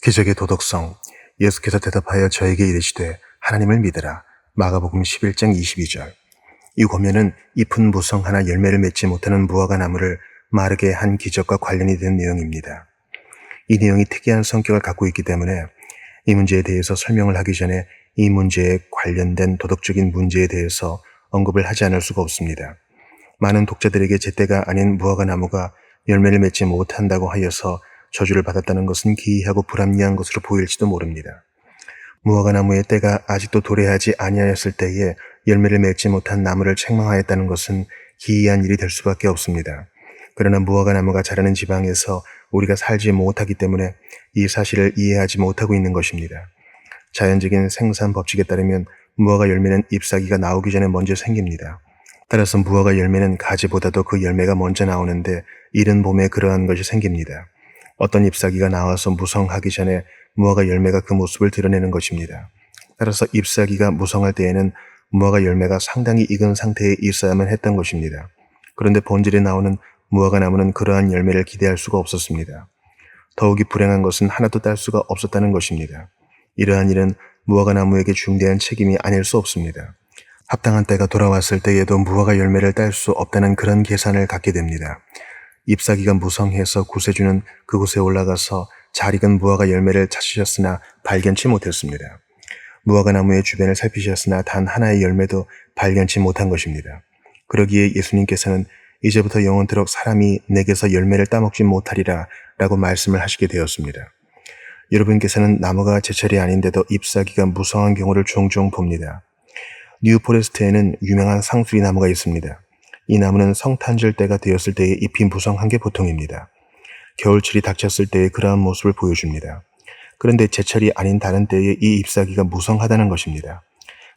기적의 도덕성. 예수께서 대답하여 저에게 이르시되 하나님을 믿으라. 마가복음 11장 22절. 이 고면은 잎은 무성하나 열매를 맺지 못하는 무화과 나무를 마르게 한 기적과 관련이 된 내용입니다. 이 내용이 특이한 성격을 갖고 있기 때문에 이 문제에 대해서 설명을 하기 전에 이 문제에 관련된 도덕적인 문제에 대해서 언급을 하지 않을 수가 없습니다. 많은 독자들에게 제때가 아닌 무화과 나무가 열매를 맺지 못한다고 하여서 저주를 받았다는 것은 기이하고 불합리한 것으로 보일지도 모릅니다. 무화과 나무의 때가 아직도 도래하지 아니하였을 때에 열매를 맺지 못한 나무를 책망하였다는 것은 기이한 일이 될 수밖에 없습니다. 그러나 무화과 나무가 자라는 지방에서 우리가 살지 못하기 때문에 이 사실을 이해하지 못하고 있는 것입니다. 자연적인 생산 법칙에 따르면 무화과 열매는 잎사귀가 나오기 전에 먼저 생깁니다. 따라서 무화과 열매는 가지보다도 그 열매가 먼저 나오는데 이른 봄에 그러한 것이 생깁니다. 어떤 잎사귀가 나와서 무성하기 전에 무화과 열매가 그 모습을 드러내는 것입니다. 따라서 잎사귀가 무성할 때에는 무화과 열매가 상당히 익은 상태에 있어야만 했던 것입니다. 그런데 본질에 나오는 무화과 나무는 그러한 열매를 기대할 수가 없었습니다. 더욱이 불행한 것은 하나도 딸 수가 없었다는 것입니다. 이러한 일은 무화과 나무에게 중대한 책임이 아닐 수 없습니다. 합당한 때가 돌아왔을 때에도 무화과 열매를 딸 수 없다는 그런 계산을 갖게 됩니다. 잎사귀가 무성해서 구세주는 그곳에 올라가서 잘 익은 무화과 열매를 찾으셨으나 발견치 못했습니다. 무화과 나무의 주변을 살피셨으나 단 하나의 열매도 발견치 못한 것입니다. 그러기에 예수님께서는 이제부터 영원토록 사람이 내게서 열매를 따먹지 못하리라 라고 말씀을 하시게 되었습니다. 여러분께서는 나무가 제철이 아닌데도 잎사귀가 무성한 경우를 종종 봅니다. 뉴포레스트에는 유명한 상수리 나무가 있습니다. 이 나무는 성탄절 때가 되었을 때의 잎이 무성한 게 보통입니다. 겨울철이 닥쳤을 때의 그러한 모습을 보여줍니다. 그런데 제철이 아닌 다른 때에 이 잎사귀가 무성하다는 것입니다.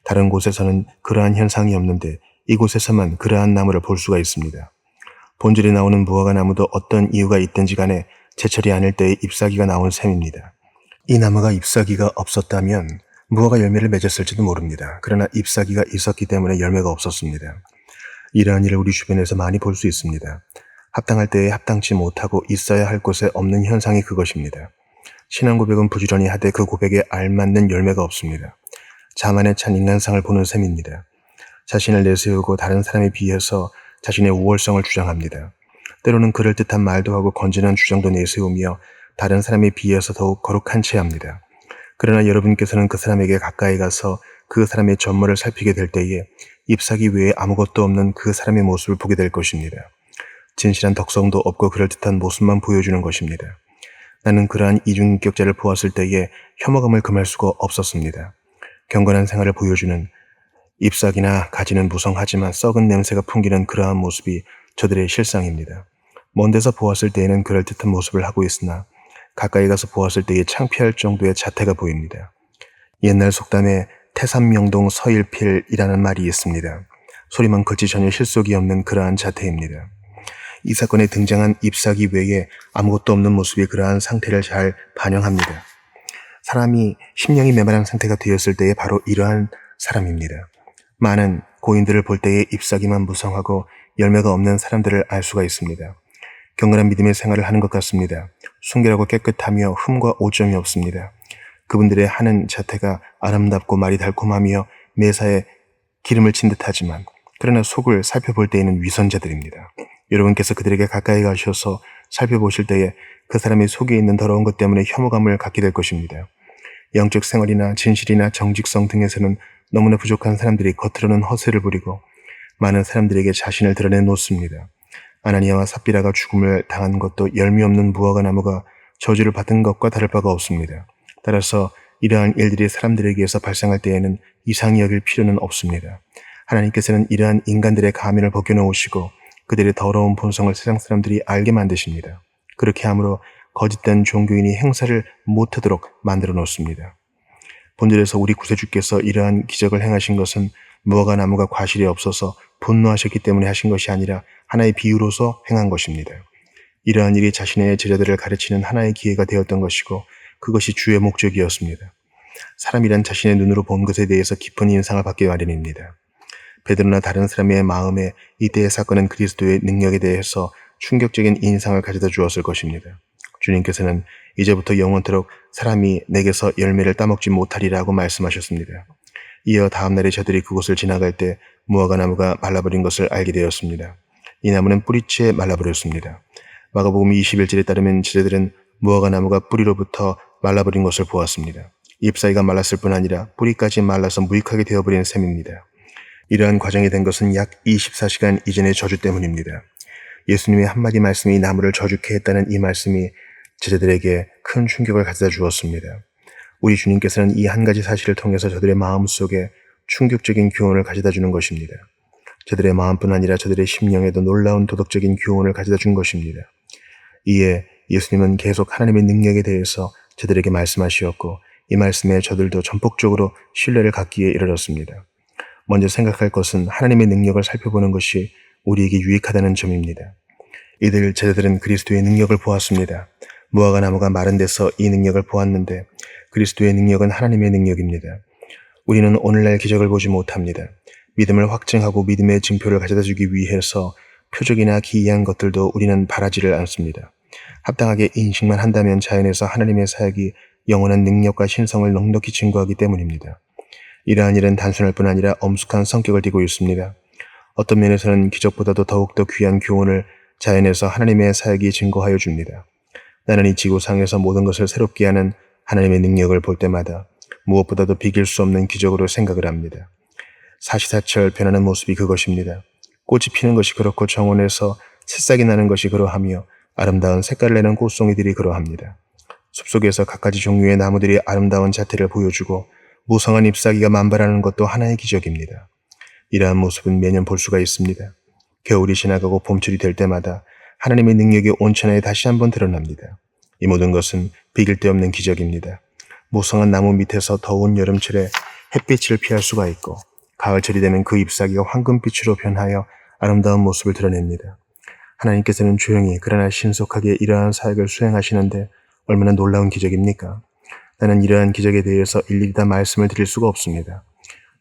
다른 곳에서는 그러한 현상이 없는데 이곳에서만 그러한 나무를 볼 수가 있습니다. 본질에 나오는 무화과 나무도 어떤 이유가 있든지 간에 제철이 아닐 때에 잎사귀가 나온 셈입니다. 이 나무가 잎사귀가 없었다면 무화과 열매를 맺었을지도 모릅니다. 그러나 잎사귀가 있었기 때문에 열매가 없었습니다. 이러한 일을 우리 주변에서 많이 볼 수 있습니다. 합당할 때에 합당치 못하고 있어야 할 곳에 없는 현상이 그것입니다. 신앙 고백은 부지런히 하되 그 고백에 알맞는 열매가 없습니다. 자만에 찬 인간상을 보는 셈입니다. 자신을 내세우고 다른 사람에 비해서 자신의 우월성을 주장합니다. 때로는 그럴듯한 말도 하고 건전한 주장도 내세우며 다른 사람에 비해서 더욱 거룩한 채 합니다. 그러나 여러분께서는 그 사람에게 가까이 가서 그 사람의 전모를 살피게 될 때에 잎사귀 외에 아무것도 없는 그 사람의 모습을 보게 될 것입니다. 진실한 덕성도 없고 그럴듯한 모습만 보여주는 것입니다. 나는 그러한 이중인격자를 보았을 때에 혐오감을 금할 수가 없었습니다. 경건한 생활을 보여주는 잎사귀나 가지는 무성하지만 썩은 냄새가 풍기는 그러한 모습이 저들의 실상입니다. 먼 데서 보았을 때에는 그럴듯한 모습을 하고 있으나 가까이 가서 보았을 때에 창피할 정도의 자태가 보입니다. 옛날 속담에 태산명동 서일필이라는 말이 있습니다. 소리만 컸지 전혀 실속이 없는 그러한 자태입니다. 이 사건에 등장한 잎사귀 외에 아무것도 없는 모습이 그러한 상태를 잘 반영합니다. 사람이 심령이 메마른 상태가 되었을 때에 바로 이러한 사람입니다. 많은 고인들을 볼 때에 잎사귀만 무성하고 열매가 없는 사람들을 알 수가 있습니다. 경건한 믿음의 생활을 하는 것 같습니다. 순결하고 깨끗하며 흠과 오점이 없습니다. 그분들의 하는 자태가 아름답고 말이 달콤하며 매사에 기름을 친 듯하지만 그러나 속을 살펴볼 때에는 위선자들입니다. 여러분께서 그들에게 가까이 가셔서 살펴보실 때에 그 사람의 속에 있는 더러운 것 때문에 혐오감을 갖게 될 것입니다. 영적 생활이나 진실이나 정직성 등에서는 너무나 부족한 사람들이 겉으로는 허세를 부리고 많은 사람들에게 자신을 드러내놓습니다. 아나니아와 삽비라가 죽음을 당한 것도 열매 없는 무화과 나무가 저주를 받은 것과 다를 바가 없습니다. 따라서 이러한 일들이 사람들에게서 발생할 때에는 이상히 여길 필요는 없습니다. 하나님께서는 이러한 인간들의 가면을 벗겨놓으시고 그들의 더러운 본성을 세상 사람들이 알게 만드십니다. 그렇게 함으로 거짓된 종교인이 행사를 못하도록 만들어 놓습니다. 본질에서 우리 구세주께서 이러한 기적을 행하신 것은 무화과 나무가 과실이 없어서 분노하셨기 때문에 하신 것이 아니라 하나의 비유로서 행한 것입니다. 이러한 일이 자신의 제자들을 가르치는 하나의 기회가 되었던 것이고 그것이 주의 목적이었습니다. 사람이란 자신의 눈으로 본 것에 대해서 깊은 인상을 받기 마련입니다. 베드로나 다른 사람의 마음에 이때의 사건은 그리스도의 능력에 대해서 충격적인 인상을 가져다 주었을 것입니다. 주님께서는 이제부터 영원토록 사람이 내게서 열매를 따먹지 못하리라고 말씀하셨습니다. 이어 다음날에 저들이 그곳을 지나갈 때 무화과 나무가 말라버린 것을 알게 되었습니다. 이 나무는 뿌리채 말라버렸습니다. 마가복음 21절에 따르면 제자들은 무화과 나무가 뿌리로부터 말라버린 것을 보았습니다. 잎사이가 말랐을 뿐 아니라 뿌리까지 말라서 무익하게 되어버린 셈입니다. 이러한 과정이 된 것은 약 24시간 이전의 저주 때문입니다. 예수님의 한마디 말씀이 나무를 저주케 했다는 이 말씀이 제자들에게 큰 충격을 가져다 주었습니다. 우리 주님께서는 이 한 가지 사실을 통해서 저들의 마음속에 충격적인 교훈을 가져다 주는 것입니다. 저들의 마음뿐 아니라 저들의 심령에도 놀라운 도덕적인 교훈을 가져다 준 것입니다. 이에 예수님은 계속 하나님의 능력에 대해서 저들에게 말씀하시었고 이 말씀에 저들도 전폭적으로 신뢰를 갖기에 이르렀습니다. 먼저 생각할 것은 하나님의 능력을 살펴보는 것이 우리에게 유익하다는 점입니다. 이들 제자들은 그리스도의 능력을 보았습니다. 무화과 나무가 마른 데서 이 능력을 보았는데 그리스도의 능력은 하나님의 능력입니다. 우리는 오늘날 기적을 보지 못합니다. 믿음을 확증하고 믿음의 증표를 가져다 주기 위해서 표적이나 기이한 것들도 우리는 바라지를 않습니다. 합당하게 인식만 한다면 자연에서 하나님의 사역이 영원한 능력과 신성을 넉넉히 증거하기 때문입니다. 이러한 일은 단순할 뿐 아니라 엄숙한 성격을 띠고 있습니다. 어떤 면에서는 기적보다도 더욱더 귀한 교훈을 자연에서 하나님의 사역이 증거하여 줍니다. 나는 이 지구상에서 모든 것을 새롭게 하는 하나님의 능력을 볼 때마다 무엇보다도 비길 수 없는 기적으로 생각을 합니다. 사시사철 변하는 모습이 그것입니다. 꽃이 피는 것이 그렇고 정원에서 새싹이 나는 것이 그러하며 아름다운 색깔을 내는 꽃송이들이 그러합니다. 숲속에서 갖가지 종류의 나무들이 아름다운 자태를 보여주고 무성한 잎사귀가 만발하는 것도 하나의 기적입니다. 이러한 모습은 매년 볼 수가 있습니다. 겨울이 지나가고 봄철이 될 때마다 하나님의 능력이 온천하에 다시 한번 드러납니다. 이 모든 것은 비길 데 없는 기적입니다. 무성한 나무 밑에서 더운 여름철에 햇빛을 피할 수가 있고 가을철이 되면 그 잎사귀가 황금빛으로 변하여 아름다운 모습을 드러냅니다. 하나님께서는 조용히 그러나 신속하게 이러한 사역을 수행하시는데 얼마나 놀라운 기적입니까? 나는 이러한 기적에 대해서 일일이 다 말씀을 드릴 수가 없습니다.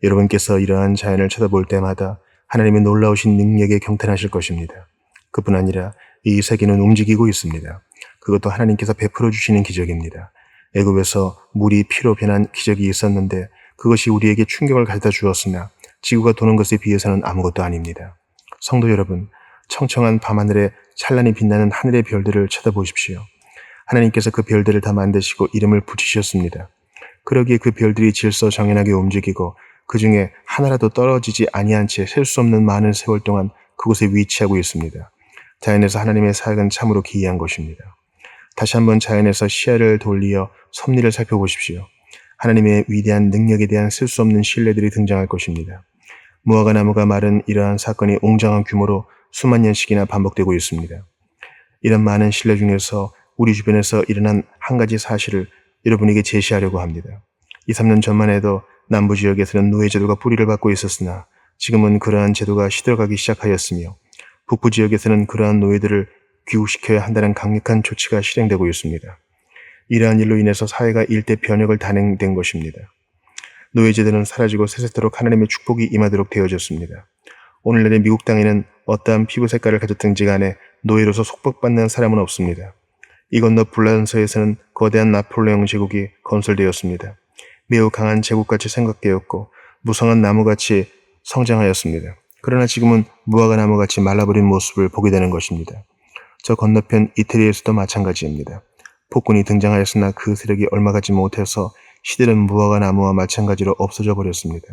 여러분께서 이러한 자연을 쳐다볼 때마다 하나님의 놀라우신 능력에 경탄하실 것입니다. 그뿐 아니라 이 세계는 움직이고 있습니다. 그것도 하나님께서 베풀어 주시는 기적입니다. 애굽에서 물이 피로 변한 기적이 있었는데 그것이 우리에게 충격을 가져다 주었으나 지구가 도는 것에 비해서는 아무것도 아닙니다. 성도 여러분, 청청한 밤하늘에 찬란히 빛나는 하늘의 별들을 쳐다보십시오. 하나님께서 그 별들을 다 만드시고 이름을 붙이셨습니다. 그러기에 그 별들이 질서정연하게 움직이고 그 중에 하나라도 떨어지지 아니한 채 셀 수 없는 많은 세월 동안 그곳에 위치하고 있습니다. 자연에서 하나님의 사역은 참으로 기이한 것입니다. 다시 한번 자연에서 시야를 돌리어 섭리를 살펴보십시오. 하나님의 위대한 능력에 대한 셀 수 없는 신뢰들이 등장할 것입니다. 무화과 나무가 마른 이러한 사건이 웅장한 규모로 수만 년씩이나 반복되고 있습니다. 이런 많은 신뢰 중에서 우리 주변에서 일어난 한 가지 사실을 여러분에게 제시하려고 합니다. 2, 3년 전만 해도 남부 지역에서는 노예 제도가 뿌리를 받고 있었으나 지금은 그러한 제도가 시들어가기 시작하였으며 북부 지역에서는 그러한 노예들을 귀국시켜야 한다는 강력한 조치가 실행되고 있습니다. 이러한 일로 인해서 사회가 일대 변혁을 단행된 것입니다. 노예 제도는 사라지고 세세토록 하나님의 축복이 임하도록 되어졌습니다. 오늘날의 미국 땅에는 어떠한 피부 색깔을 가졌든지 간에 노예로서 속박받는 사람은 없습니다. 이 건너 불란서에서는 거대한 나폴레옹 제국이 건설되었습니다. 매우 강한 제국같이 생각되었고 무성한 나무같이 성장하였습니다. 그러나 지금은 무화과 나무같이 말라버린 모습을 보게 되는 것입니다. 저 건너편 이태리에서도 마찬가지입니다. 폭군이 등장하였으나 그 세력이 얼마 가지 못해서 시들은 무화과 나무와 마찬가지로 없어져 버렸습니다.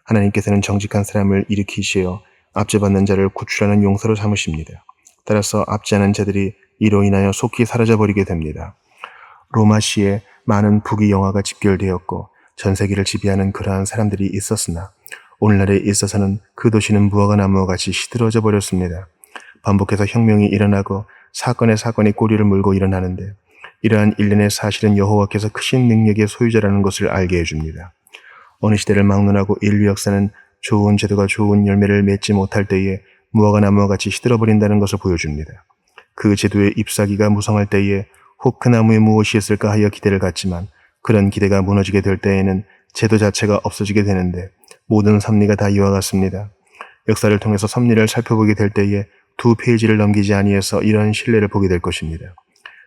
하나님께서는 정직한 사람을 일으키시어 압제받는 자를 구출하는 용사로 삼으십니다. 따라서 압제하는 자들이 이로 인하여 속히 사라져버리게 됩니다. 로마시에 많은 부귀 영화가 집결되었고 전 세계를 지배하는 그러한 사람들이 있었으나 오늘날에 있어서는 그 도시는 무화과 나무와 같이 시들어져 버렸습니다. 반복해서 혁명이 일어나고 사건이 꼬리를 물고 일어나는데 이러한 일련의 사실은 여호와께서 크신 능력의 소유자라는 것을 알게 해줍니다. 어느 시대를 막론하고 인류 역사는 좋은 제도가 좋은 열매를 맺지 못할 때에 무화과 나무와 같이 시들어버린다는 것을 보여줍니다. 그 제도의 잎사귀가 무성할 때에 혹 그 나무에 무엇이 있을까 하여 기대를 갖지만 그런 기대가 무너지게 될 때에는 제도 자체가 없어지게 되는데 모든 섭리가 다 이와 같습니다. 역사를 통해서 섭리를 살펴보게 될 때에 2 페이지를 넘기지 아니해서 이런 신뢰를 보게 될 것입니다.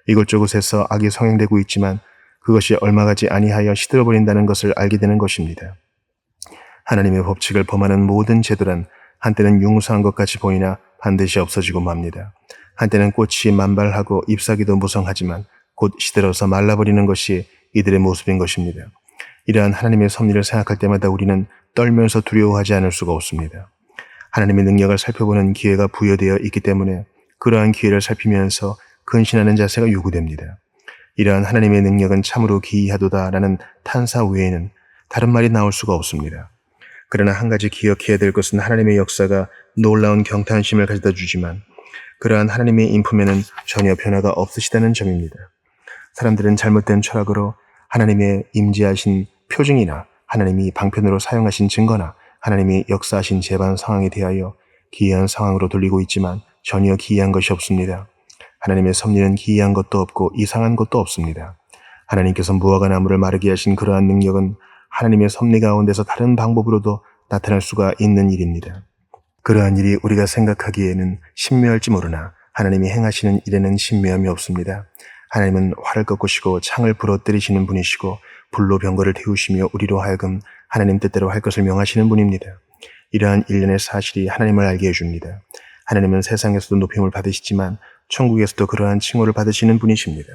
이곳저곳에서 악이 성행되고 있지만 그것이 얼마 가지 아니하여 시들어버린다는 것을 알게 되는 것입니다. 하나님의 법칙을 범하는 모든 제도란 한때는 융수한 것 같이 보이나 반드시 없어지고 맙니다. 한때는 꽃이 만발하고 잎사귀도 무성하지만 곧 시들어서 말라버리는 것이 이들의 모습인 것입니다. 이러한 하나님의 섭리를 생각할 때마다 우리는 떨면서 두려워하지 않을 수가 없습니다. 하나님의 능력을 살펴보는 기회가 부여되어 있기 때문에 그러한 기회를 살피면서 근신하는 자세가 요구됩니다. 이러한 하나님의 능력은 참으로 기이하도다라는 탄사 외에는 다른 말이 나올 수가 없습니다. 그러나 한 가지 기억해야 될 것은 하나님의 역사가 놀라운 경탄심을 가져다 주지만 그러한 하나님의 인품에는 전혀 변화가 없으시다는 점입니다. 사람들은 잘못된 철학으로 하나님의 임재하신 표징이나 하나님이 방편으로 사용하신 증거나 하나님이 역사하신 재반 상황에 대하여 기이한 상황으로 돌리고 있지만 전혀 기이한 것이 없습니다. 하나님의 섭리는 기이한 것도 없고 이상한 것도 없습니다. 하나님께서 무화과 나무를 마르게 하신 그러한 능력은 하나님의 섭리 가운데서 다른 방법으로도 나타날 수가 있는 일입니다. 그러한 일이 우리가 생각하기에는 신묘할지 모르나 하나님이 행하시는 일에는 신묘함이 없습니다. 하나님은 활을 꺾으시고 창을 부러뜨리시는 분이시고 불로 병거를 태우시며 우리로 하여금 하나님 뜻대로 할 것을 명하시는 분입니다. 이러한 일련의 사실이 하나님을 알게 해줍니다. 하나님은 세상에서도 높임을 받으시지만 천국에서도 그러한 칭호를 받으시는 분이십니다.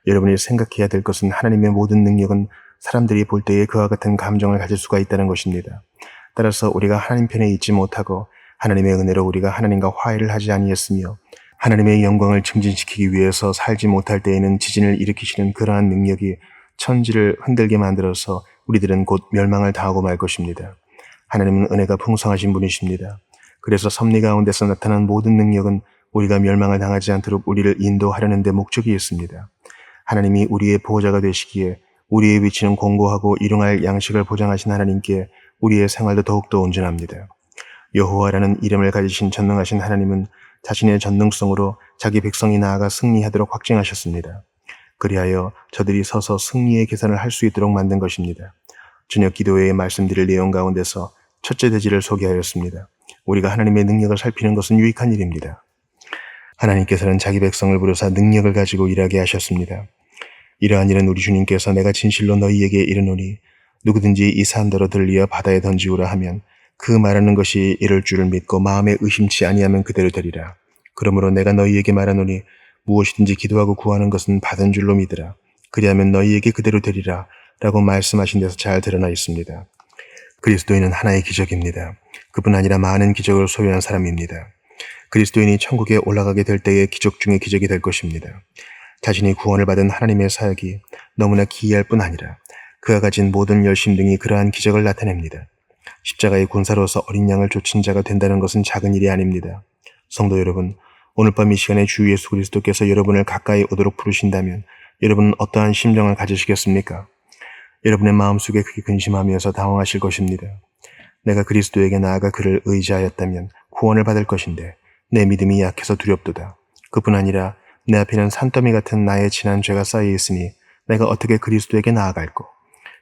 여러분이 생각해야 될 것은 하나님의 모든 능력은 사람들이 볼 때에 그와 같은 감정을 가질 수가 있다는 것입니다. 따라서 우리가 하나님 편에 있지 못하고 하나님의 은혜로 우리가 하나님과 화해를 하지 아니했으며 하나님의 영광을 증진시키기 위해서 살지 못할 때에는 지진을 일으키시는 그러한 능력이 천지를 흔들게 만들어서 우리들은 곧 멸망을 당하고 말 것입니다. 하나님은 은혜가 풍성하신 분이십니다. 그래서 섭리 가운데서 나타난 모든 능력은 우리가 멸망을 당하지 않도록 우리를 인도하려는 데 목적이 있습니다. 하나님이 우리의 보호자가 되시기에 우리의 위치는 공고하고 일용할 양식을 보장하신 하나님께 우리의 생활도 더욱더 온전합니다. 여호와라는 이름을 가지신 전능하신 하나님은 자신의 전능성으로 자기 백성이 나아가 승리하도록 확증하셨습니다. 그리하여 저들이 서서 승리의 계산을 할 수 있도록 만든 것입니다. 저녁 기도회에 말씀드릴 내용 가운데서 첫째 대지를 소개하였습니다. 우리가 하나님의 능력을 살피는 것은 유익한 일입니다. 하나님께서는 자기 백성을 부르사 능력을 가지고 일하게 하셨습니다. 이러한 일은 우리 주님께서 내가 진실로 너희에게 이르노니 누구든지 이 산더러 들리어 바다에 던지우라 하면 그 말하는 것이 이럴 줄을 믿고 마음에 의심치 아니하면 그대로 되리라. 그러므로 내가 너희에게 말하노니 무엇이든지 기도하고 구하는 것은 받은 줄로 믿으라. 그리하면 너희에게 그대로 되리라 라고 말씀하신 데서 잘 드러나 있습니다. 그리스도인은 하나의 기적입니다. 그뿐 아니라 많은 기적을 소유한 사람입니다. 그리스도인이 천국에 올라가게 될 때의 기적 중의 기적이 될 것입니다. 자신이 구원을 받은 하나님의 사역이 너무나 기이할 뿐 아니라 그가 가진 모든 열심 등이 그러한 기적을 나타냅니다. 십자가의 군사로서 어린 양을 좇은 자가 된다는 것은 작은 일이 아닙니다. 성도 여러분, 오늘 밤 이 시간에 주 예수 그리스도께서 여러분을 가까이 오도록 부르신다면 여러분은 어떠한 심정을 가지시겠습니까? 여러분의 마음속에 크게 근심하면서 당황하실 것입니다. 내가 그리스도에게 나아가 그를 의지하였다면 구원을 받을 것인데 내 믿음이 약해서 두렵도다. 그뿐 아니라 내 앞에는 산더미 같은 나의 지난 죄가 쌓여 있으니 내가 어떻게 그리스도에게 나아갈꼬?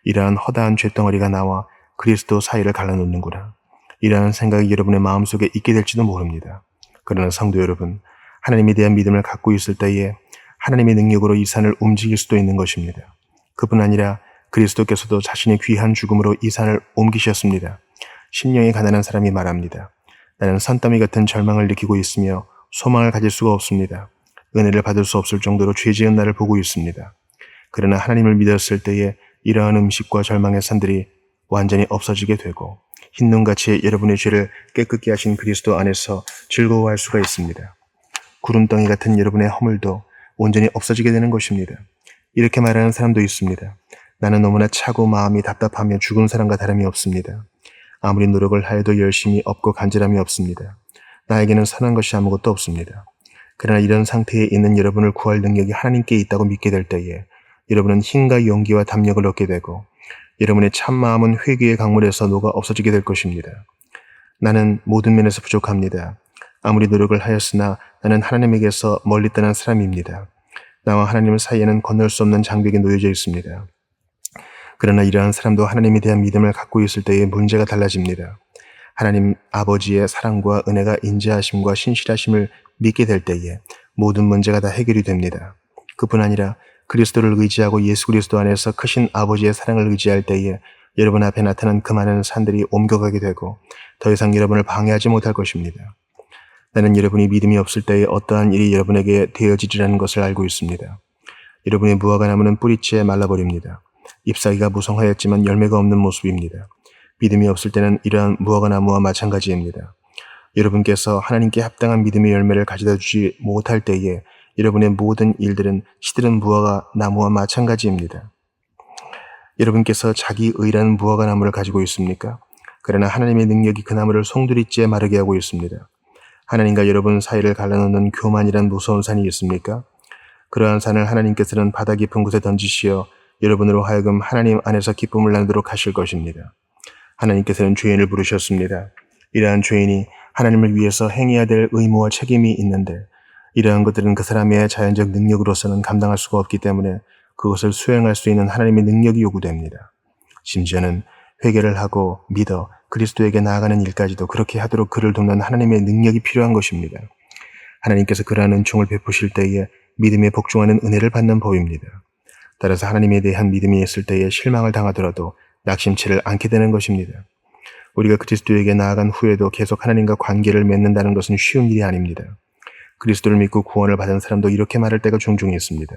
이러한 허다한 죄덩어리가 나와 그리스도 사이를 갈라놓는구나. 이러한 생각이 여러분의 마음속에 있게 될지도 모릅니다. 그러나 성도 여러분, 하나님에 대한 믿음을 갖고 있을 때에 하나님의 능력으로 이 산을 움직일 수도 있는 것입니다. 그뿐 아니라 그리스도께서도 자신의 귀한 죽음으로 이 산을 옮기셨습니다. 심령이 가난한 사람이 말합니다. 나는 산더미 같은 절망을 느끼고 있으며 소망을 가질 수가 없습니다. 은혜를 받을 수 없을 정도로 죄 지은 나를 보고 있습니다. 그러나 하나님을 믿었을 때에 이러한 음식과 절망의 산들이 완전히 없어지게 되고 흰눈같이 여러분의 죄를 깨끗게 하신 그리스도 안에서 즐거워할 수가 있습니다. 구름덩이 같은 여러분의 허물도 온전히 없어지게 되는 것입니다. 이렇게 말하는 사람도 있습니다. 나는 너무나 차고 마음이 답답하며 죽은 사람과 다름이 없습니다. 아무리 노력을 하여도 열심히 없고 간절함이 없습니다. 나에게는 선한 것이 아무것도 없습니다. 그러나 이런 상태에 있는 여러분을 구할 능력이 하나님께 있다고 믿게 될 때에 여러분은 힘과 용기와 담력을 얻게 되고 여러분의 참마음은 회개의 강물에서 녹아 없어지게 될 것입니다. 나는 모든 면에서 부족합니다. 아무리 노력을 하였으나 나는 하나님에게서 멀리 떠난 사람입니다. 나와 하나님 사이에는 건널 수 없는 장벽이 놓여져 있습니다. 그러나 이러한 사람도 하나님에 대한 믿음을 갖고 있을 때에 문제가 달라집니다. 하나님 아버지의 사랑과 은혜가 인자하심과 신실하심을 믿게 될 때에 모든 문제가 다 해결이 됩니다. 그뿐 아니라 그리스도를 의지하고 예수 그리스도 안에서 크신 아버지의 사랑을 의지할 때에 여러분 앞에 나타난 그 많은 산들이 옮겨가게 되고 더 이상 여러분을 방해하지 못할 것입니다. 나는 여러분이 믿음이 없을 때에 어떠한 일이 여러분에게 되어지리라는 것을 알고 있습니다. 여러분의 무화과 나무는 뿌리째 말라버립니다. 잎사귀가 무성하였지만 열매가 없는 모습입니다. 믿음이 없을 때는 이러한 무화과 나무와 마찬가지입니다. 여러분께서 하나님께 합당한 믿음의 열매를 가져다 주지 못할 때에 여러분의 모든 일들은 시들은 무화과 나무와 마찬가지입니다. 여러분께서 자기 의라는 무화과 나무를 가지고 있습니까? 그러나 하나님의 능력이 그 나무를 송두리째 마르게 하고 있습니다. 하나님과 여러분 사이를 갈라놓는 교만이란 무서운 산이 있습니까? 그러한 산을 하나님께서는 바다 깊은 곳에 던지시어 여러분으로 하여금 하나님 안에서 기쁨을 나누도록 하실 것입니다. 하나님께서는 죄인을 부르셨습니다. 이러한 죄인이 하나님을 위해서 행해야 될 의무와 책임이 있는데 이러한 것들은 그 사람의 자연적 능력으로서는 감당할 수가 없기 때문에 그것을 수행할 수 있는 하나님의 능력이 요구됩니다. 심지어는 회개를 하고 믿어 그리스도에게 나아가는 일까지도 그렇게 하도록 그를 돕는 하나님의 능력이 필요한 것입니다. 하나님께서 그러한 은총을 베푸실 때에 믿음에 복종하는 은혜를 받는 법입니다. 따라서 하나님에 대한 믿음이 있을 때에 실망을 당하더라도 낙심치를 않게 되는 것입니다. 우리가 그리스도에게 나아간 후에도 계속 하나님과 관계를 맺는다는 것은 쉬운 일이 아닙니다. 그리스도를 믿고 구원을 받은 사람도 이렇게 말할 때가 종종 있습니다.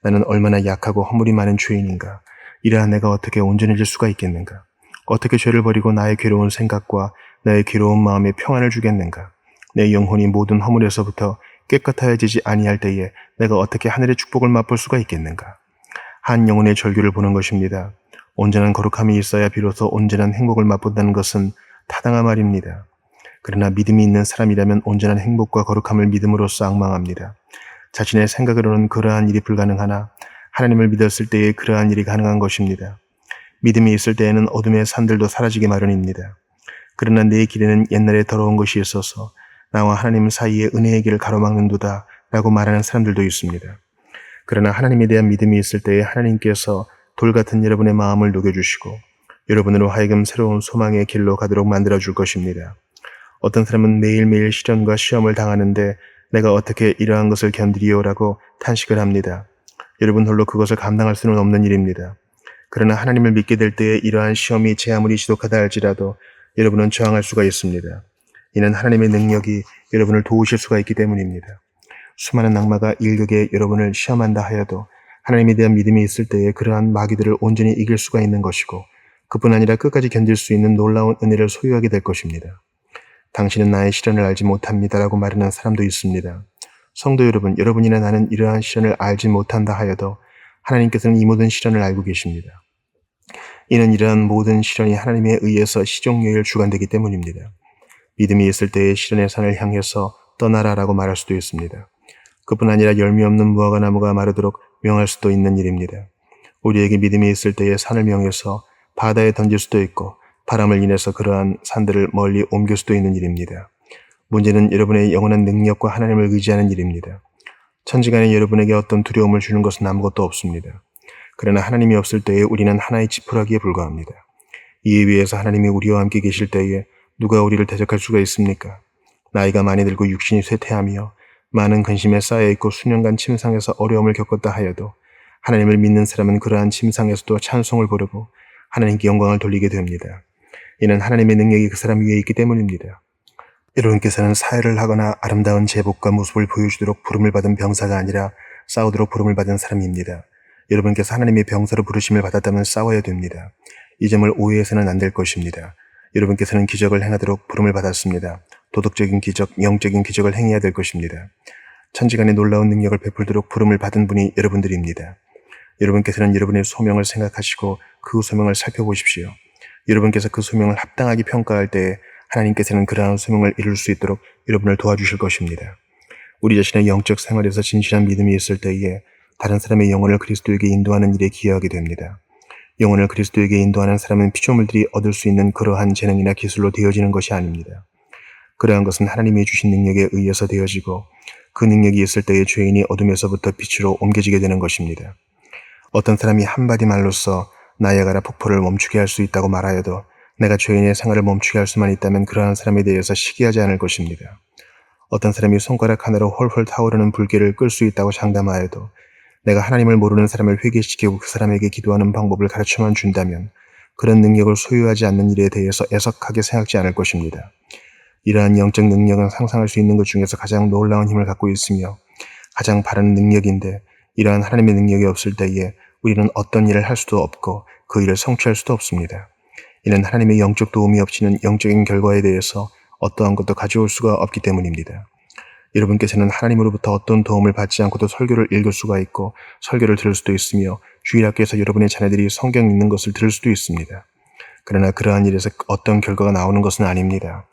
나는 얼마나 약하고 허물이 많은 죄인인가. 이러한 내가 어떻게 온전해질 수가 있겠는가. 어떻게 죄를 버리고 나의 괴로운 생각과 나의 괴로운 마음에 평안을 주겠는가. 내 영혼이 모든 허물에서부터 깨끗하여지지 아니할 때에 내가 어떻게 하늘의 축복을 맛볼 수가 있겠는가. 한 영혼의 절규를 보는 것입니다. 온전한 거룩함이 있어야 비로소 온전한 행복을 맛본다는 것은 타당한 말입니다. 그러나 믿음이 있는 사람이라면 온전한 행복과 거룩함을 믿음으로써 앙망합니다. 자신의 생각으로는 그러한 일이 불가능하나 하나님을 믿었을 때에 그러한 일이 가능한 것입니다. 믿음이 있을 때에는 어둠의 산들도 사라지기 마련입니다. 그러나 내 길에는 옛날에 더러운 것이 있어서 나와 하나님 사이에 은혜의 길을 가로막는도다 라고 말하는 사람들도 있습니다. 그러나 하나님에 대한 믿음이 있을 때에 하나님께서 돌 같은 여러분의 마음을 녹여주시고 여러분으로 하여금 새로운 소망의 길로 가도록 만들어줄 것입니다. 어떤 사람은 매일매일 시련과 시험을 당하는데 내가 어떻게 이러한 것을 견디리오라고 탄식을 합니다. 여러분 홀로 그것을 감당할 수는 없는 일입니다. 그러나 하나님을 믿게 될 때에 이러한 시험이 제 아무리 지독하다 할지라도 여러분은 저항할 수가 있습니다. 이는 하나님의 능력이 여러분을 도우실 수가 있기 때문입니다. 수많은 악마가 일격에 여러분을 시험한다 하여도 하나님에 대한 믿음이 있을 때에 그러한 마귀들을 온전히 이길 수가 있는 것이고 그뿐 아니라 끝까지 견딜 수 있는 놀라운 은혜를 소유하게 될 것입니다. 당신은 나의 시련을 알지 못합니다라고 말하는 사람도 있습니다. 성도 여러분, 여러분이나 나는 이러한 시련을 알지 못한다 하여도 하나님께서는 이 모든 시련을 알고 계십니다. 이는 이러한 모든 시련이 하나님에 의해서 시종료일 주관되기 때문입니다. 믿음이 있을 때의 시련의 산을 향해서 떠나라라고 말할 수도 있습니다. 그뿐 아니라 열매 없는 무화과 나무가 마르도록 명할 수도 있는 일입니다. 우리에게 믿음이 있을 때에 산을 명해서 바다에 던질 수도 있고 바람을 인해서 그러한 산들을 멀리 옮길 수도 있는 일입니다. 문제는 여러분의 영원한 능력과 하나님을 의지하는 일입니다. 천지간에 여러분에게 어떤 두려움을 주는 것은 아무것도 없습니다. 그러나 하나님이 없을 때에 우리는 하나의 지푸라기에 불과합니다. 이에 비해서 하나님이 우리와 함께 계실 때에 누가 우리를 대적할 수가 있습니까? 나이가 많이 들고 육신이 쇠퇴하며 많은 근심에 쌓여있고 수년간 침상에서 어려움을 겪었다 하여도 하나님을 믿는 사람은 그러한 침상에서도 찬송을 부르고 하나님께 영광을 돌리게 됩니다. 이는 하나님의 능력이 그 사람 위에 있기 때문입니다. 여러분께서는 사회를 하거나 아름다운 제복과 모습을 보여주도록 부름을 받은 병사가 아니라 싸우도록 부름을 받은 사람입니다. 여러분께서 하나님의 병사로 부르심을 받았다면 싸워야 됩니다. 이 점을 오해해서는 안 될 것입니다. 여러분께서는 기적을 행하도록 부름을 받았습니다. 도덕적인 기적, 영적인 기적을 행해야 될 것입니다. 천지간의 놀라운 능력을 베풀도록 부름을 받은 분이 여러분들입니다. 여러분께서는 여러분의 소명을 생각하시고 그 소명을 살펴보십시오. 여러분께서 그 소명을 합당하게 평가할 때에 하나님께서는 그러한 소명을 이룰 수 있도록 여러분을 도와주실 것입니다. 우리 자신의 영적 생활에서 진실한 믿음이 있을 때에 다른 사람의 영혼을 그리스도에게 인도하는 일에 기여하게 됩니다. 영혼을 그리스도에게 인도하는 사람은 피조물들이 얻을 수 있는 그러한 재능이나 기술로 되어지는 것이 아닙니다. 그러한 것은 하나님이 주신 능력에 의해서 되어지고 그 능력이 있을 때에 죄인이 어둠에서부터 빛으로 옮겨지게 되는 것입니다. 어떤 사람이 한마디 말로써 나야가라 폭포를 멈추게 할 수 있다고 말하여도 내가 죄인의 생활을 멈추게 할 수만 있다면 그러한 사람에 대해서 시기하지 않을 것입니다. 어떤 사람이 손가락 하나로 홀홀 타오르는 불길을 끌 수 있다고 장담하여도 내가 하나님을 모르는 사람을 회개시키고 그 사람에게 기도하는 방법을 가르쳐만 준다면 그런 능력을 소유하지 않는 일에 대해서 애석하게 생각지 않을 것입니다. 이러한 영적 능력은 상상할 수 있는 것 중에서 가장 놀라운 힘을 갖고 있으며 가장 바른 능력인데, 이러한 하나님의 능력이 없을 때에 우리는 어떤 일을 할 수도 없고 그 일을 성취할 수도 없습니다. 이는 하나님의 영적 도움이 없이는 영적인 결과에 대해서 어떠한 것도 가져올 수가 없기 때문입니다. 여러분께서는 하나님으로부터 어떤 도움을 받지 않고도 설교를 읽을 수가 있고 설교를 들을 수도 있으며 주일학교에서 여러분의 자녀들이 성경 읽는 것을 들을 수도 있습니다. 그러나 그러한 일에서 어떤 결과가 나오는 것은 아닙니다.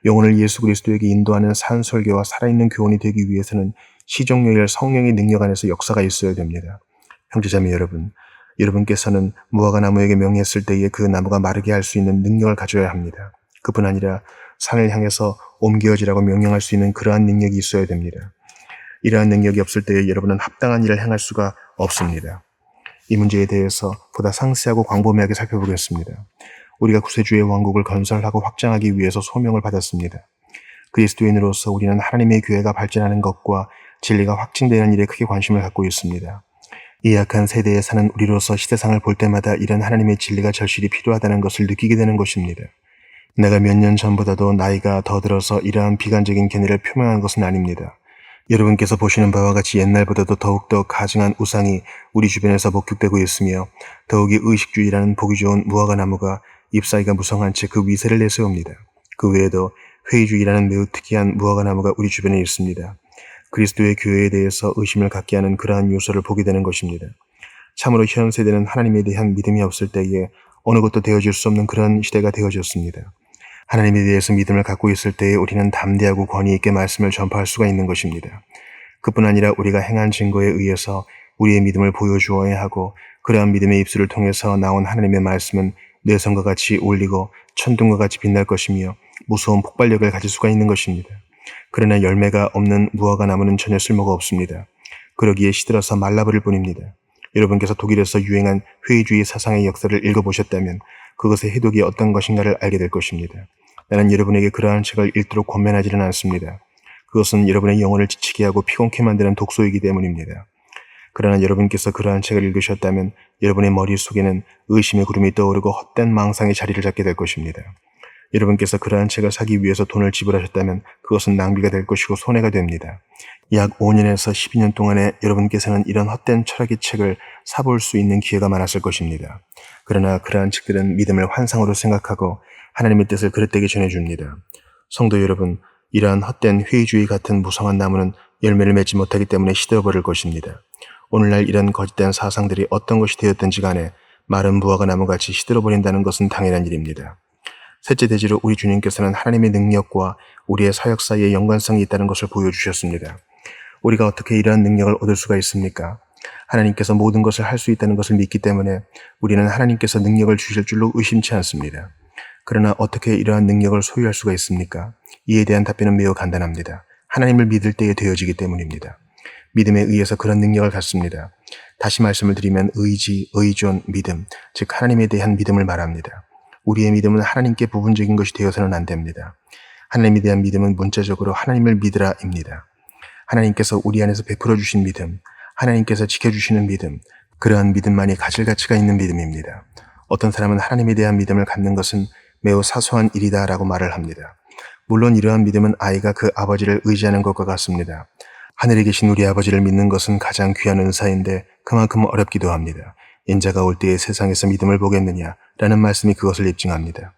영혼을 예수 그리스도에게 인도하는 산설교와 살아있는 교훈이 되기 위해서는 시종료일 성령의 능력 안에서 역사가 있어야 됩니다. 형제자매 여러분, 여러분께서는 무화과 나무에게 명했을 때에 그 나무가 마르게 할 수 있는 능력을 가져야 합니다. 그뿐 아니라 산을 향해서 옮겨지라고 명령할 수 있는 그러한 능력이 있어야 됩니다. 이러한 능력이 없을 때에 여러분은 합당한 일을 행할 수가 없습니다. 이 문제에 대해서 보다 상세하고 광범위하게 살펴보겠습니다. 우리가 구세주의 왕국을 건설하고 확장하기 위해서 소명을 받았습니다. 그리스도인으로서 우리는 하나님의 교회가 발전하는 것과 진리가 확증되는 일에 크게 관심을 갖고 있습니다. 이 약한 세대에 사는 우리로서 시대상을 볼 때마다 이런 하나님의 진리가 절실히 필요하다는 것을 느끼게 되는 것입니다. 내가 몇 년 전보다도 나이가 더 들어서 이러한 비관적인 견해를 표명한 것은 아닙니다. 여러분께서 보시는 바와 같이 옛날보다도 더욱더 가증한 우상이 우리 주변에서 목격되고 있으며 더욱이 의식주의라는 보기 좋은 무화과 나무가 잎사귀가 무성한 채 그 위세를 내세웁니다. 그 외에도 회의주의라는 매우 특이한 무화과 나무가 우리 주변에 있습니다. 그리스도의 교회에 대해서 의심을 갖게 하는 그러한 요소를 보게 되는 것입니다. 참으로 현 세대는 하나님에 대한 믿음이 없을 때에 어느 것도 되어질 수 없는 그런 시대가 되어졌습니다. 하나님에 대해서 믿음을 갖고 있을 때에 우리는 담대하고 권위 있게 말씀을 전파할 수가 있는 것입니다. 그뿐 아니라 우리가 행한 증거에 의해서 우리의 믿음을 보여주어야 하고 그러한 믿음의 입술을 통해서 나온 하나님의 말씀은 내성과 같이 울리고 천둥과 같이 빛날 것이며 무서운 폭발력을 가질 수가 있는 것입니다. 그러나 열매가 없는 무화과 나무는 전혀 쓸모가 없습니다. 그러기에 시들어서 말라버릴 뿐입니다. 여러분께서 독일에서 유행한 회의주의 사상의 역사를 읽어보셨다면 그것의 해독이 어떤 것인가를 알게 될 것입니다. 나는 여러분에게 그러한 책을 읽도록 권면하지는 않습니다. 그것은 여러분의 영혼을 지치게 하고 피곤케 만드는 독소이기 때문입니다. 그러나 여러분께서 그러한 책을 읽으셨다면 여러분의 머릿속에는 의심의 구름이 떠오르고 헛된 망상의 자리를 잡게 될 것입니다. 여러분께서 그러한 책을 사기 위해서 돈을 지불하셨다면 그것은 낭비가 될 것이고 손해가 됩니다. 약 5년에서 12년 동안에 여러분께서는 이런 헛된 철학의 책을 사볼 수 있는 기회가 많았을 것입니다. 그러나 그러한 책들은 믿음을 환상으로 생각하고 하나님의 뜻을 그릇되게 전해줍니다. 성도 여러분, 이러한 헛된 회의주의 같은 무성한 나무는 열매를 맺지 못하기 때문에 시들어버릴 것입니다. 오늘날 이런 거짓된 사상들이 어떤 것이 되었든지 간에 마른 무화과 나무같이 시들어버린다는 것은 당연한 일입니다. 셋째 대지로 우리 주님께서는 하나님의 능력과 우리의 사역 사이에 연관성이 있다는 것을 보여주셨습니다. 우리가 어떻게 이러한 능력을 얻을 수가 있습니까? 하나님께서 모든 것을 할 수 있다는 것을 믿기 때문에 우리는 하나님께서 능력을 주실 줄로 의심치 않습니다. 그러나 어떻게 이러한 능력을 소유할 수가 있습니까? 이에 대한 답변은 매우 간단합니다. 하나님을 믿을 때에 되어지기 때문입니다. 믿음에 의해서 그런 능력을 갖습니다. 다시 말씀을 드리면 의지, 의존, 믿음, 즉 하나님에 대한 믿음을 말합니다. 우리의 믿음은 하나님께 부분적인 것이 되어서는 안 됩니다. 하나님에 대한 믿음은 문자적으로 하나님을 믿으라입니다. 하나님께서 우리 안에서 베풀어 주신 믿음, 하나님께서 지켜주시는 믿음, 그러한 믿음만이 가질 가치가 있는 믿음입니다. 어떤 사람은 하나님에 대한 믿음을 갖는 것은 매우 사소한 일이다라고 말을 합니다. 물론 이러한 믿음은 아이가 그 아버지를 의지하는 것과 같습니다. 하늘에 계신 우리 아버지를 믿는 것은 가장 귀한 은사인데 그만큼 어렵기도 합니다. 인자가 올 때에 세상에서 믿음을 보겠느냐 라는 말씀이 그것을 입증합니다.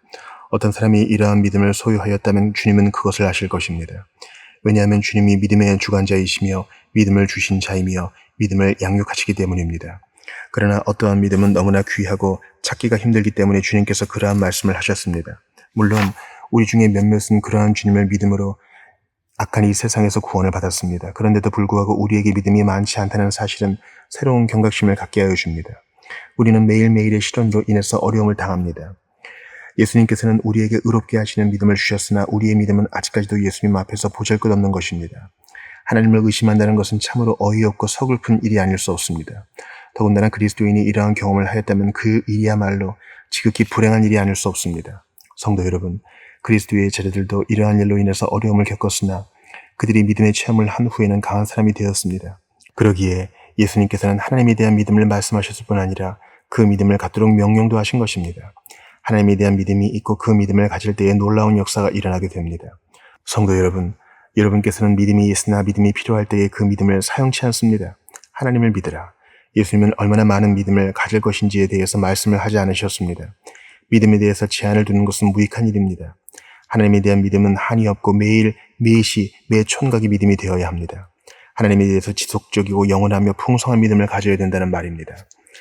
어떤 사람이 이러한 믿음을 소유하였다면 주님은 그것을 아실 것입니다. 왜냐하면 주님이 믿음의 주관자이시며 믿음을 주신 자이며 믿음을 양육하시기 때문입니다. 그러나 어떠한 믿음은 너무나 귀하고 찾기가 힘들기 때문에 주님께서 그러한 말씀을 하셨습니다. 물론 우리 중에 몇몇은 그러한 주님을 믿음으로 악한 이 세상에서 구원을 받았습니다. 그런데도 불구하고 우리에게 믿음이 많지 않다는 사실은 새로운 경각심을 갖게 하여 줍니다. 우리는 매일매일의 시련으로 인해서 어려움을 당합니다. 예수님께서는 우리에게 의롭게 하시는 믿음을 주셨으나 우리의 믿음은 아직까지도 예수님 앞에서 보잘것없는 것입니다. 하나님을 의심한다는 것은 참으로 어이없고 서글픈 일이 아닐 수 없습니다. 더군다나 그리스도인이 이러한 경험을 하였다면 그 일이야말로 지극히 불행한 일이 아닐 수 없습니다. 성도 여러분, 그리스도의 제자들도 이러한 일로 인해서 어려움을 겪었으나 그들이 믿음의 체험을 한 후에는 강한 사람이 되었습니다. 그러기에 예수님께서는 하나님에 대한 믿음을 말씀하셨을 뿐 아니라 그 믿음을 갖도록 명령도 하신 것입니다. 하나님에 대한 믿음이 있고 그 믿음을 가질 때에 놀라운 역사가 일어나게 됩니다. 성도 여러분, 여러분께서는 믿음이 있으나 믿음이 필요할 때에 그 믿음을 사용치 않습니다. 하나님을 믿으라. 예수님은 얼마나 많은 믿음을 가질 것인지에 대해서 말씀을 하지 않으셨습니다. 믿음에 대해서 제한을 두는 것은 무익한 일입니다. 하나님에 대한 믿음은 한이 없고 매일, 매시, 매촌각이 믿음이 되어야 합니다. 하나님에 대해서 지속적이고 영원하며 풍성한 믿음을 가져야 된다는 말입니다.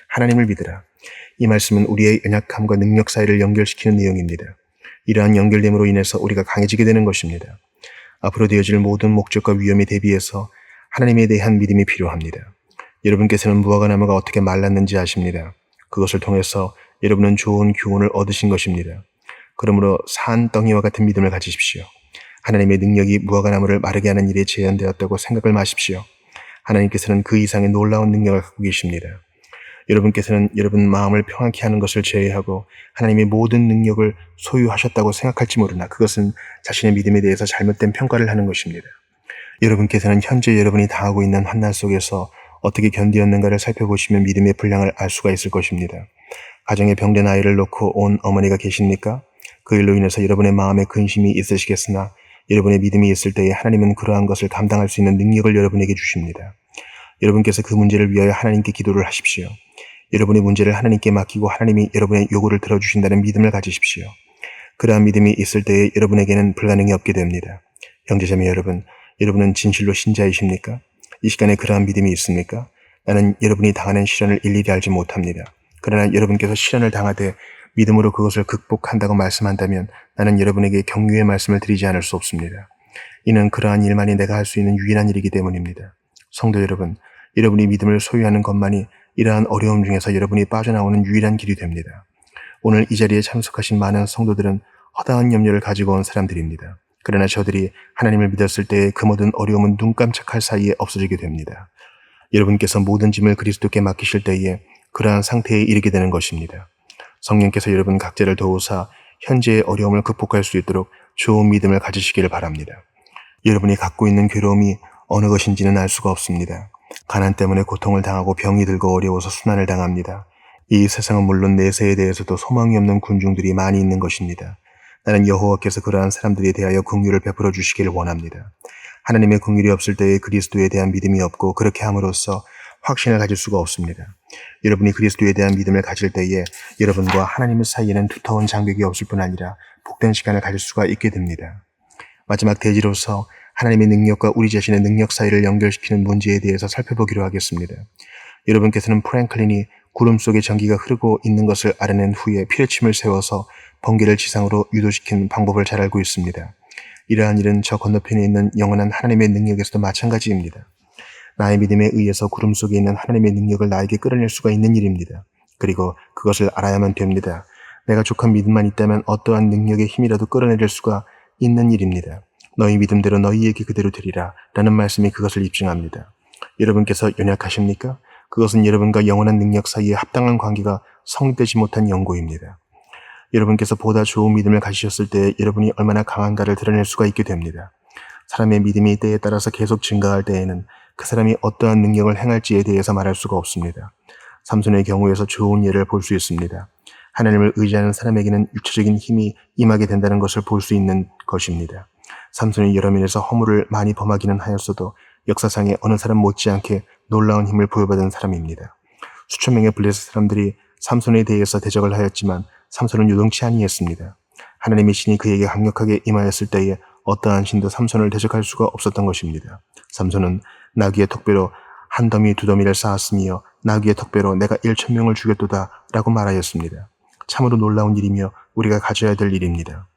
하나님을 믿으라. 이 말씀은 우리의 연약함과 능력 사이를 연결시키는 내용입니다. 이러한 연결됨으로 인해서 우리가 강해지게 되는 것입니다. 앞으로 되어질 모든 목적과 위험에 대비해서 하나님에 대한 믿음이 필요합니다. 여러분께서는 무화과 나무가 어떻게 말랐는지 아십니다. 그것을 통해서 여러분은 좋은 교훈을 얻으신 것입니다. 그러므로 산덩이와 같은 믿음을 가지십시오. 하나님의 능력이 무화과 나무를 마르게 하는 일에 재현되었다고 생각을 마십시오. 하나님께서는 그 이상의 놀라운 능력을 갖고 계십니다. 여러분께서는 여러분 마음을 평안케 하는 것을 제외하고 하나님의 모든 능력을 소유하셨다고 생각할지 모르나 그것은 자신의 믿음에 대해서 잘못된 평가를 하는 것입니다. 여러분께서는 현재 여러분이 당하고 있는 환난 속에서 어떻게 견디었는가를 살펴보시면 믿음의 분량을 알 수가 있을 것입니다. 가정에 병든 아이를 놓고 온 어머니가 계십니까? 그 일로 인해서 여러분의 마음에 근심이 있으시겠으나 여러분의 믿음이 있을 때에 하나님은 그러한 것을 감당할 수 있는 능력을 여러분에게 주십니다. 여러분께서 그 문제를 위하여 하나님께 기도를 하십시오. 여러분의 문제를 하나님께 맡기고 하나님이 여러분의 요구를 들어주신다는 믿음을 가지십시오. 그러한 믿음이 있을 때에 여러분에게는 불가능이 없게 됩니다. 형제자매 여러분, 여러분은 진실로 신자이십니까? 이 시간에 그러한 믿음이 있습니까? 나는 여러분이 당하는 시련을 일일이 알지 못합니다. 그러나 여러분께서 시련을 당하되 믿음으로 그것을 극복한다고 말씀한다면 나는 여러분에게 격려의 말씀을 드리지 않을 수 없습니다. 이는 그러한 일만이 내가 할 수 있는 유일한 일이기 때문입니다. 성도 여러분, 여러분이 믿음을 소유하는 것만이 이러한 어려움 중에서 여러분이 빠져나오는 유일한 길이 됩니다. 오늘 이 자리에 참석하신 많은 성도들은 허다한 염려를 가지고 온 사람들입니다. 그러나 저들이 하나님을 믿었을 때의 그 모든 어려움은 눈 깜짝할 사이에 없어지게 됩니다. 여러분께서 모든 짐을 그리스도께 맡기실 때에 그러한 상태에 이르게 되는 것입니다. 성령께서 여러분 각자를 도우사 현재의 어려움을 극복할 수 있도록 좋은 믿음을 가지시기를 바랍니다. 여러분이 갖고 있는 괴로움이 어느 것인지는 알 수가 없습니다. 가난 때문에 고통을 당하고 병이 들고 어려워서 순환을 당합니다. 이 세상은 물론 내세에 대해서도 소망이 없는 군중들이 많이 있는 것입니다. 나는 여호와께서 그러한 사람들에 대하여 긍휼을 베풀어 주시기를 원합니다. 하나님의 긍휼이 없을 때에 그리스도에 대한 믿음이 없고 그렇게 함으로써 확신을 가질 수가 없습니다. 여러분이 그리스도에 대한 믿음을 가질 때에 여러분과 하나님의 사이에는 두터운 장벽이 없을 뿐 아니라 복된 시간을 가질 수가 있게 됩니다. 마지막 대지로서 하나님의 능력과 우리 자신의 능력 사이를 연결시키는 문제에 대해서 살펴보기로 하겠습니다. 여러분께서는 프랭클린이 구름 속에 전기가 흐르고 있는 것을 알아낸 후에 피뢰침을 세워서 번개를 지상으로 유도시킨 방법을 잘 알고 있습니다. 이러한 일은 저 건너편에 있는 영원한 하나님의 능력에서도 마찬가지입니다. 나의 믿음에 의해서 구름 속에 있는 하나님의 능력을 나에게 끌어낼 수가 있는 일입니다. 그리고 그것을 알아야만 됩니다. 내가 족한 믿음만 있다면 어떠한 능력의 힘이라도 끌어내릴 수가 있는 일입니다. 너희 믿음대로 너희에게 그대로 되리라 라는 말씀이 그것을 입증합니다. 여러분께서 연약하십니까? 그것은 여러분과 영원한 능력 사이에 합당한 관계가 성립되지 못한 연고입니다. 여러분께서 보다 좋은 믿음을 가지셨을 때 여러분이 얼마나 강한가를 드러낼 수가 있게 됩니다. 사람의 믿음이 때에 따라서 계속 증가할 때에는 그 사람이 어떠한 능력을 행할지에 대해서 말할 수가 없습니다. 삼손의 경우에서 좋은 예를 볼 수 있습니다. 하나님을 의지하는 사람에게는 육체적인 힘이 임하게 된다는 것을 볼 수 있는 것입니다. 삼손이 여러 면에서 허물을 많이 범하기는 하였어도 역사상에 어느 사람 못지않게 놀라운 힘을 부여받은 사람입니다. 수천 명의 블레셋 사람들이 삼손에 대해서 대적을 하였지만 삼손은 요동치 아니했습니다. 하나님의 신이 그에게 강력하게 임하였을 때에 어떠한 신도 삼손을 대적할 수가 없었던 것입니다. 삼손은 나귀의 턱배로 한 더미 두 더미를 쌓았으며 나귀의 턱배로 내가 1,000명을 죽였도다 라고 말하였습니다. 참으로 놀라운 일이며 우리가 가져야 될 일입니다.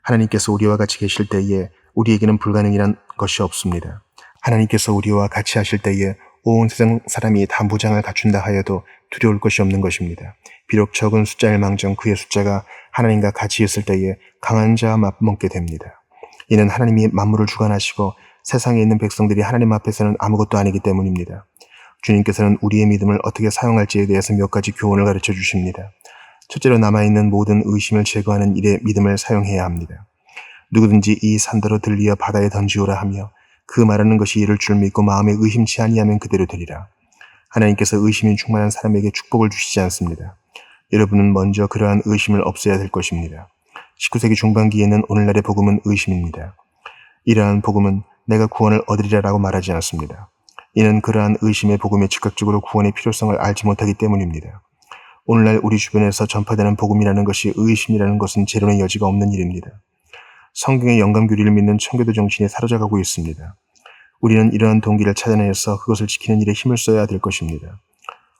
하나님께서 우리와 같이 계실 때에 우리에게는 불가능이란 것이 없습니다. 하나님께서 우리와 같이 하실 때에 온 세상 사람이 다 무장을 갖춘다 하여도 두려울 것이 없는 것입니다. 비록 적은 숫자일 망정 그의 숫자가 하나님과 같이 있을 때에 강한 자와 맞먹게 됩니다. 이는 하나님이 만물을 주관하시고 세상에 있는 백성들이 하나님 앞에서는 아무것도 아니기 때문입니다. 주님께서는 우리의 믿음을 어떻게 사용할지에 대해서 몇 가지 교훈을 가르쳐 주십니다. 첫째로 남아있는 모든 의심을 제거하는 일에 믿음을 사용해야 합니다. 누구든지 이 산더러 들리어 바다에 던지오라 하며 그 말하는 것이 이를 줄 믿고 마음에 의심치 아니하면 그대로 되리라. 하나님께서 의심이 충만한 사람에게 축복을 주시지 않습니다. 여러분은 먼저 그러한 의심을 없애야 될 것입니다. 19세기 중반기에는 오늘날의 복음은 의심입니다. 이러한 복음은 내가 구원을 얻으리라라고 말하지 않습니다. 이는 그러한 의심의 복음에 즉각적으로 구원의 필요성을 알지 못하기 때문입니다. 오늘날 우리 주변에서 전파되는 복음이라는 것이 의심이라는 것은 재론의 여지가 없는 일입니다. 성경의 영감교리를 믿는 청교도 정신에 사로잡고 있습니다. 우리는 이러한 동기를 찾아내서 그것을 지키는 일에 힘을 써야 될 것입니다.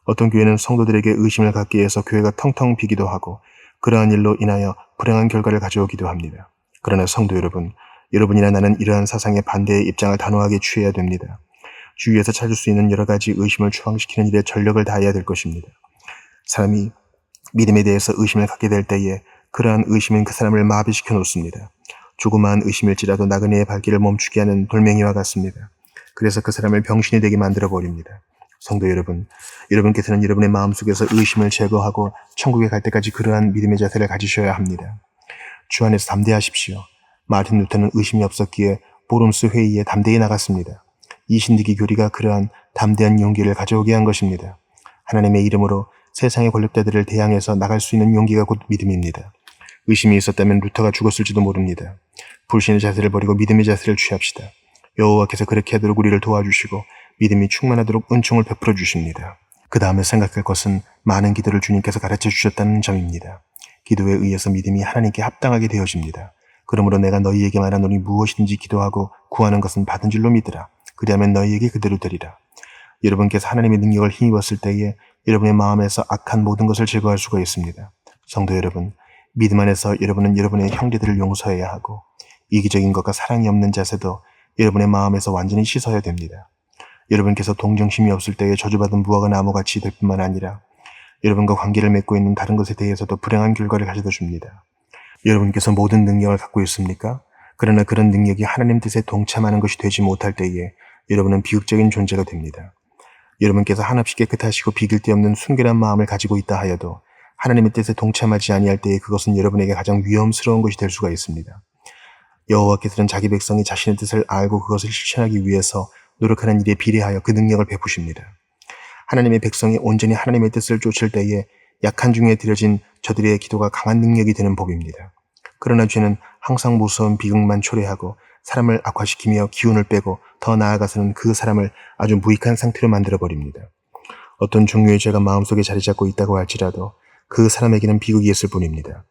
어떤 교회는 성도들에게 의심을 갖게 해서 교회가 텅텅 비기도 하고 그러한 일로 인하여 불행한 결과를 가져오기도 합니다. 그러나 성도 여러분, 여러분이나 나는 이러한 사상의 반대의 입장을 단호하게 취해야 됩니다. 주위에서 찾을 수 있는 여러 가지 의심을 추방시키는 일에 전력을 다해야 될 것입니다. 사람이 믿음에 대해서 의심을 갖게 될 때에 그러한 의심은 그 사람을 마비시켜 놓습니다. 조그마한 의심일지라도 나그네의 발길을 멈추게 하는 돌멩이와 같습니다. 그래서 그 사람을 병신이 되게 만들어 버립니다. 성도 여러분, 여러분께서는 여러분의 마음속에서 의심을 제거하고 천국에 갈 때까지 그러한 믿음의 자세를 가지셔야 합니다. 주 안에서 담대하십시오. 마틴 루터는 의심이 없었기에 보름스 회의에 담대히 나갔습니다. 이 신디기 교리가 그러한 담대한 용기를 가져오게 한 것입니다. 하나님의 이름으로 세상의 권력자들을 대항해서 나갈 수 있는 용기가 곧 믿음입니다. 의심이 있었다면 루터가 죽었을지도 모릅니다. 불신의 자세를 버리고 믿음의 자세를 취합시다. 여호와께서 그렇게 하도록 우리를 도와주시고 믿음이 충만하도록 은총을 베풀어 주십니다. 그 다음에 생각할 것은 많은 기도를 주님께서 가르쳐 주셨다는 점입니다. 기도에 의해서 믿음이 하나님께 합당하게 되어집니다. 그러므로 내가 너희에게 말하노니 무엇이든지 기도하고 구하는 것은 받은 줄로 믿으라. 그리하면 너희에게 그대로 되리라. 여러분께서 하나님의 능력을 힘입었을 때에 여러분의 마음에서 악한 모든 것을 제거할 수가 있습니다. 성도 여러분, 믿음 안에서 여러분은 여러분의 형제들을 용서해야 하고 이기적인 것과 사랑이 없는 자세도 여러분의 마음에서 완전히 씻어야 됩니다. 여러분께서 동정심이 없을 때에 저주받은 무화과 나무같이 될 뿐만 아니라 여러분과 관계를 맺고 있는 다른 것에 대해서도 불행한 결과를 가져다 줍니다. 여러분께서 모든 능력을 갖고 있습니까? 그러나 그런 능력이 하나님 뜻에 동참하는 것이 되지 못할 때에 여러분은 비극적인 존재가 됩니다. 여러분께서 한없이 깨끗하시고 비길 데 없는 순결한 마음을 가지고 있다 하여도 하나님의 뜻에 동참하지 아니할 때에 그것은 여러분에게 가장 위험스러운 것이 될 수가 있습니다. 여호와께서는 자기 백성이 자신의 뜻을 알고 그것을 실천하기 위해서 노력하는 일에 비례하여 그 능력을 베푸십니다. 하나님의 백성이 온전히 하나님의 뜻을 쫓을 때에 약한 중에 드려진 저들의 기도가 강한 능력이 되는 법입니다. 그러나 죄는 항상 무서운 비극만 초래하고 사람을 악화시키며 기운을 빼고 더 나아가서는 그 사람을 아주 무익한 상태로 만들어버립니다. 어떤 종류의 죄가 마음속에 자리 잡고 있다고 할지라도 그 사람에게는 비극이 있을 뿐입니다.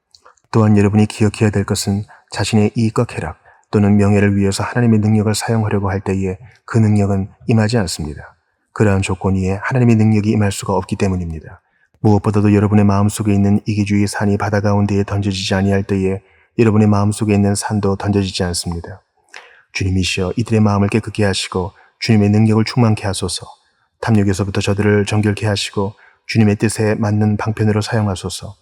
또한 여러분이 기억해야 될 것은 자신의 이익과 쾌락 또는 명예를 위해서 하나님의 능력을 사용하려고 할 때에 그 능력은 임하지 않습니다. 그러한 조건 위에 하나님의 능력이 임할 수가 없기 때문입니다. 무엇보다도 여러분의 마음속에 있는 이기주의 산이 바다 가운데에 던져지지 아니할 때에 여러분의 마음속에 있는 산도 던져지지 않습니다. 주님이시여 이들의 마음을 깨끗게 하시고 주님의 능력을 충만케 하소서. 탐욕에서부터 저들을 정결케 하시고 주님의 뜻에 맞는 방편으로 사용하소서.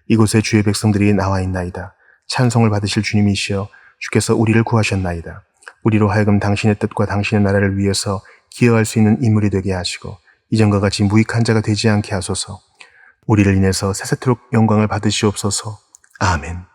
이곳에 주의 백성들이 나와 있나이다. 찬송을 받으실 주님이시여 주께서 우리를 구하셨나이다. 우리로 하여금 당신의 뜻과 당신의 나라를 위해서 기여할 수 있는 인물이 되게 하시고 이전과 같이 무익한 자가 되지 않게 하소서. 우리를 인해서 세세토록 영광을 받으시옵소서. 아멘.